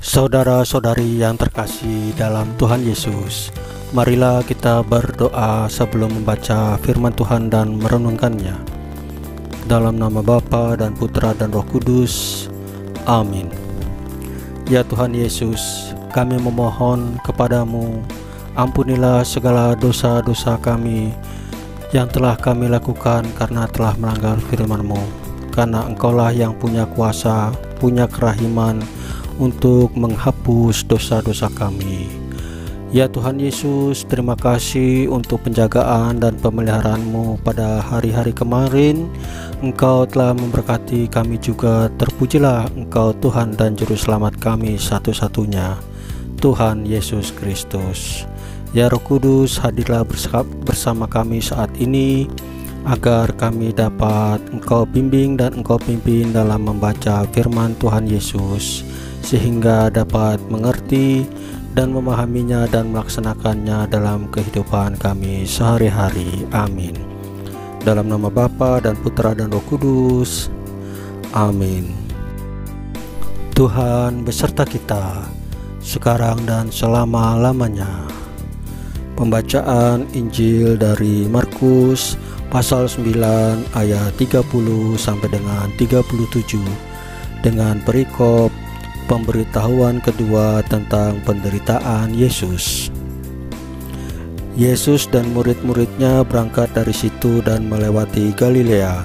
Saudara-saudari yang terkasih dalam Tuhan Yesus, marilah kita berdoa sebelum membaca firman Tuhan dan merenungkannya. Dalam nama Bapa dan Putra dan Roh Kudus, amin. Ya Tuhan Yesus, kami memohon kepadamu, ampunilah segala dosa-dosa kami yang telah kami lakukan karena telah melanggar firman-Mu. Karena Engkaulah yang punya kuasa, punya kerahiman untuk menghapus dosa-dosa kami. Ya Tuhan Yesus, terima kasih untuk penjagaan dan pemeliharaan-Mu pada hari-hari kemarin. Engkau telah memberkati kami juga. Terpujilah Engkau Tuhan dan Juru Selamat kami satu-satunya, Tuhan Yesus Kristus. Ya Roh Kudus, hadirlah bersama kami saat ini, agar kami dapat Engkau bimbing dan Engkau pimpin dalam membaca firman Tuhan Yesus, sehingga dapat mengerti dan memahaminya dan melaksanakannya dalam kehidupan kami sehari-hari. Amin. Dalam nama Bapa dan Putra dan Roh Kudus, amin. Tuhan beserta kita sekarang dan selama-lamanya. Pembacaan Injil dari Markus pasal 9 ayat 30 sampai dengan 37 dengan perikop pemberitahuan kedua tentang penderitaan Yesus. Yesus dan murid-muridnya berangkat dari situ dan melewati Galilea,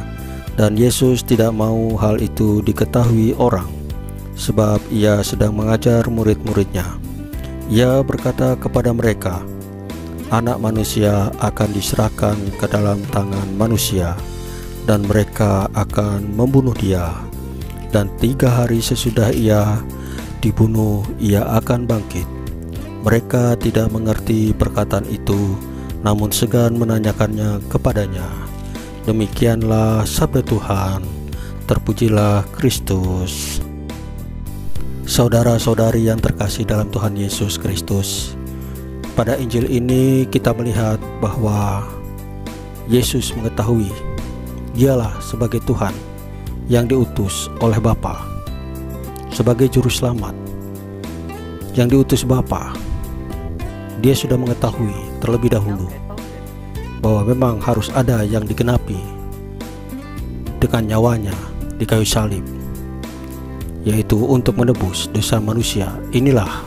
dan Yesus tidak mau hal itu diketahui orang, sebab ia sedang mengajar murid-muridnya. Ia berkata kepada mereka, Anak manusia akan diserahkan ke dalam tangan manusia, dan mereka akan membunuh dia. Dan 3 hari sesudah ia dibunuh, ia akan bangkit. Mereka tidak mengerti perkataan itu, namun segan menanyakannya kepadanya. Demikianlah sabda Tuhan. Terpujilah Kristus. Saudara-saudari yang terkasih dalam Tuhan Yesus Kristus, pada Injil ini kita melihat bahwa Yesus mengetahui Dialah sebagai Tuhan yang diutus oleh Bapa, sebagai Juru Selamat yang diutus Bapa. Dia sudah mengetahui terlebih dahulu bahwa memang harus ada yang digenapi dengan nyawanya di kayu salib, yaitu untuk menebus dosa manusia. Inilah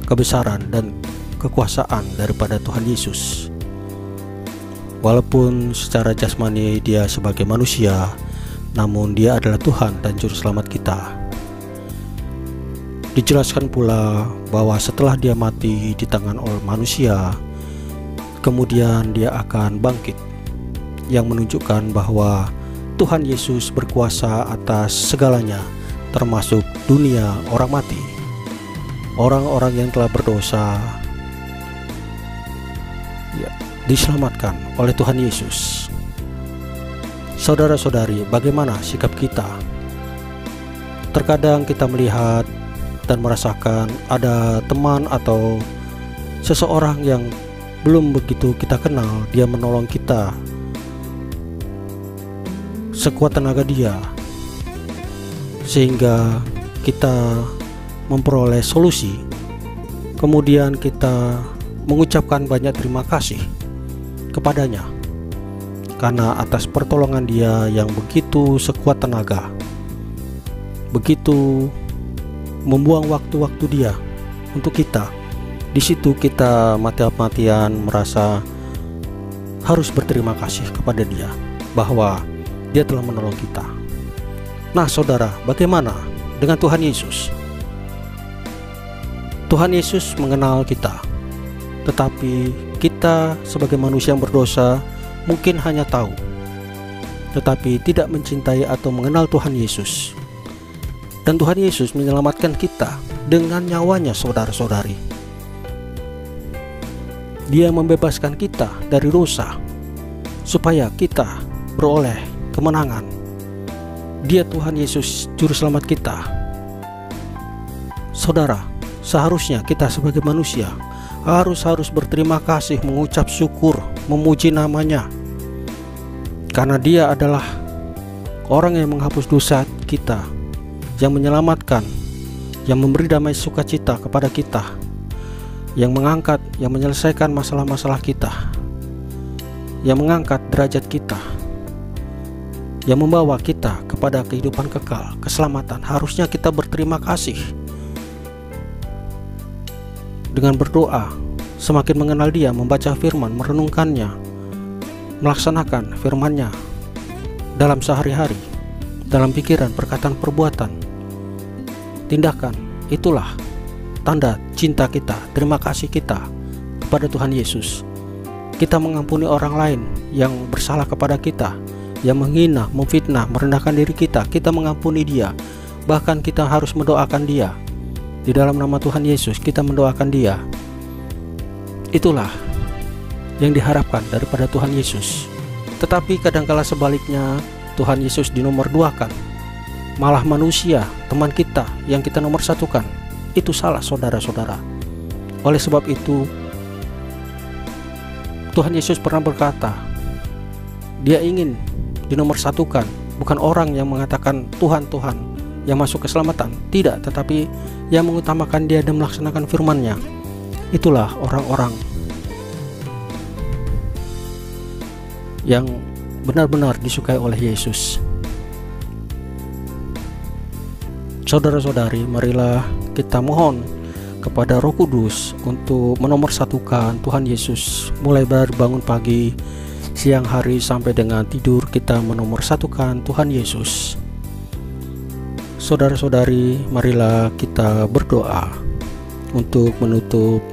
kebesaran dan kekuasaan daripada Tuhan Yesus. Walaupun secara jasmani dia sebagai manusia, namun dia adalah Tuhan dan Juru Selamat kita. Dijelaskan pula bahwa setelah dia mati di tangan oleh manusia, kemudian dia akan bangkit, yang menunjukkan bahwa Tuhan Yesus berkuasa atas segalanya, termasuk dunia orang mati. Orang-orang yang telah berdosa diselamatkan oleh Tuhan Yesus. Saudara-saudari, bagaimana sikap kita? Terkadang kita melihat dan merasakan ada teman atau seseorang yang belum begitu kita kenal, dia menolong kita sekuat tenaga dia, sehingga kita memperoleh solusi. Kemudian kita mengucapkan banyak terima kasih kepadanya karena atas pertolongan dia yang begitu sekuat tenaga, begitu membuang waktu-waktu dia untuk kita. Di situ kita mati-matian merasa harus berterima kasih kepada dia bahwa dia telah menolong kita. Nah saudara, bagaimana dengan Tuhan Yesus? Tuhan Yesus mengenal kita, tetapi kita sebagai manusia yang berdosa mungkin hanya tahu, tetapi tidak mencintai atau mengenal Tuhan Yesus. Dan Tuhan Yesus menyelamatkan kita dengan nyawanya, saudara-saudari. Dia membebaskan kita dari dosa supaya kita beroleh kemenangan. Dia Tuhan Yesus Juru Selamat kita. Saudara, seharusnya kita sebagai manusia harus berterima kasih, mengucap syukur, memuji namanya, karena dia adalah orang yang menghapus dosa kita, yang menyelamatkan yang memberi damai sukacita kepada kita, yang mengangkat, yang menyelesaikan masalah-masalah kita, yang mengangkat derajat kita, yang membawa kita kepada kehidupan kekal, keselamatan. Harusnya kita berterima kasih dengan berdoa, semakin mengenal Dia, membaca firman, merenungkannya, melaksanakan firman-Nya dalam sehari-hari, dalam pikiran, perkataan, perbuatan, tindakan. Itulah tanda cinta kita, terima kasih kita kepada Tuhan Yesus. Kita mengampuni orang lain yang bersalah kepada kita, yang menghina, memfitnah, merendahkan diri kita. Kita mengampuni dia. Bahkan kita harus mendoakan dia. Di dalam nama Tuhan Yesus kita mendoakan dia. Itulah yang diharapkan daripada Tuhan Yesus. Tetapi kadangkala sebaliknya, Tuhan Yesus dinomor duakan, malah manusia, teman kita yang kita nomor satukan. Itu salah, saudara-saudara. Oleh sebab itu, Tuhan Yesus pernah berkata, Dia ingin dinomorsatukan, bukan orang yang mengatakan Tuhan, Tuhan, yang masuk keselamatan. Tidak, tetapi yang mengutamakan Dia dan melaksanakan firman-Nya. Itulah orang-orang yang benar-benar disukai oleh Yesus. Saudara-saudari, marilah kita mohon kepada Roh Kudus untuk menomorsatukan Tuhan Yesus. Mulai dari bangun pagi, siang hari, sampai dengan tidur, kita menomorsatukan Tuhan Yesus. Saudara-saudari, marilah kita berdoa untuk menutup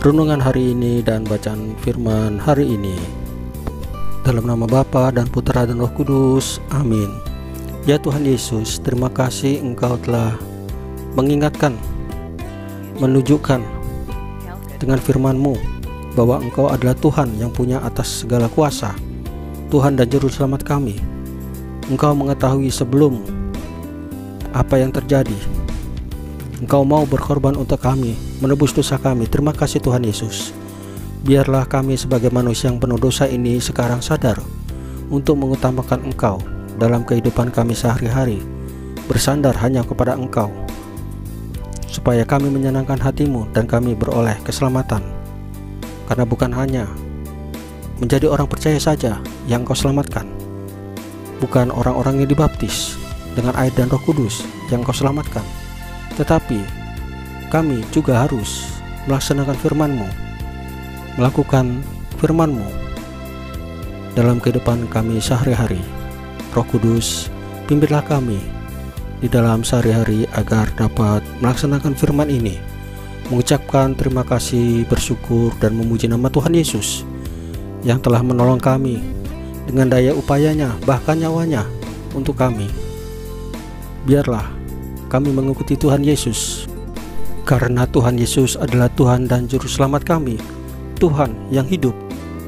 renungan hari ini dan bacaan firman hari ini. Dalam nama Bapa dan Putra dan Roh Kudus, amin. Ya Tuhan Yesus, terima kasih Engkau telah mengingatkan, menunjukkan dengan firman-Mu bahwa Engkau adalah Tuhan yang punya atas segala kuasa, Tuhan dan Juru Selamat kami. Engkau mengetahui sebelum apa yang terjadi. Engkau mau berkorban untuk kami, menebus dosa kami. Terima kasih Tuhan Yesus. Biarlah kami sebagai manusia yang penuh dosa ini sekarang sadar untuk mengutamakan Engkau dalam kehidupan kami sehari-hari, bersandar hanya kepada Engkau, supaya kami menyenangkan hati-Mu dan kami beroleh keselamatan. Karena bukan hanya menjadi orang percaya saja yang Engkau selamatkan, bukan orang-orang yang dibaptis dengan air dan Roh Kudus yang Engkau selamatkan, tetapi kami juga harus melaksanakan firman-Mu, melakukan firman-Mu dalam kehidupan kami sehari-hari. Roh Kudus, pimpinlah kami di dalam sehari-hari agar dapat melaksanakan firman ini, mengucapkan terima kasih, bersyukur, dan memuji nama Tuhan Yesus yang telah menolong kami dengan daya upayanya, bahkan nyawanya untuk kami. Biarlah kami mengikuti Tuhan Yesus, karena Tuhan Yesus adalah Tuhan dan Juru Selamat kami, Tuhan yang hidup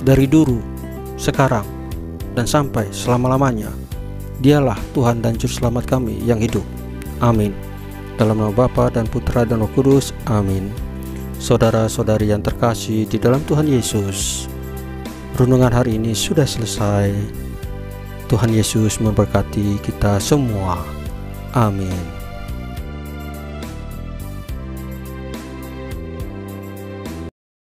dari dulu, sekarang, dan sampai selama-lamanya. Dialah Tuhan dan Juru Selamat kami yang hidup. Amin. Dalam nama Bapa dan Putra dan Roh Kudus. Amin. Saudara-saudari yang terkasih di dalam Tuhan Yesus, renungan hari ini sudah selesai. Tuhan Yesus memberkati kita semua. Amin.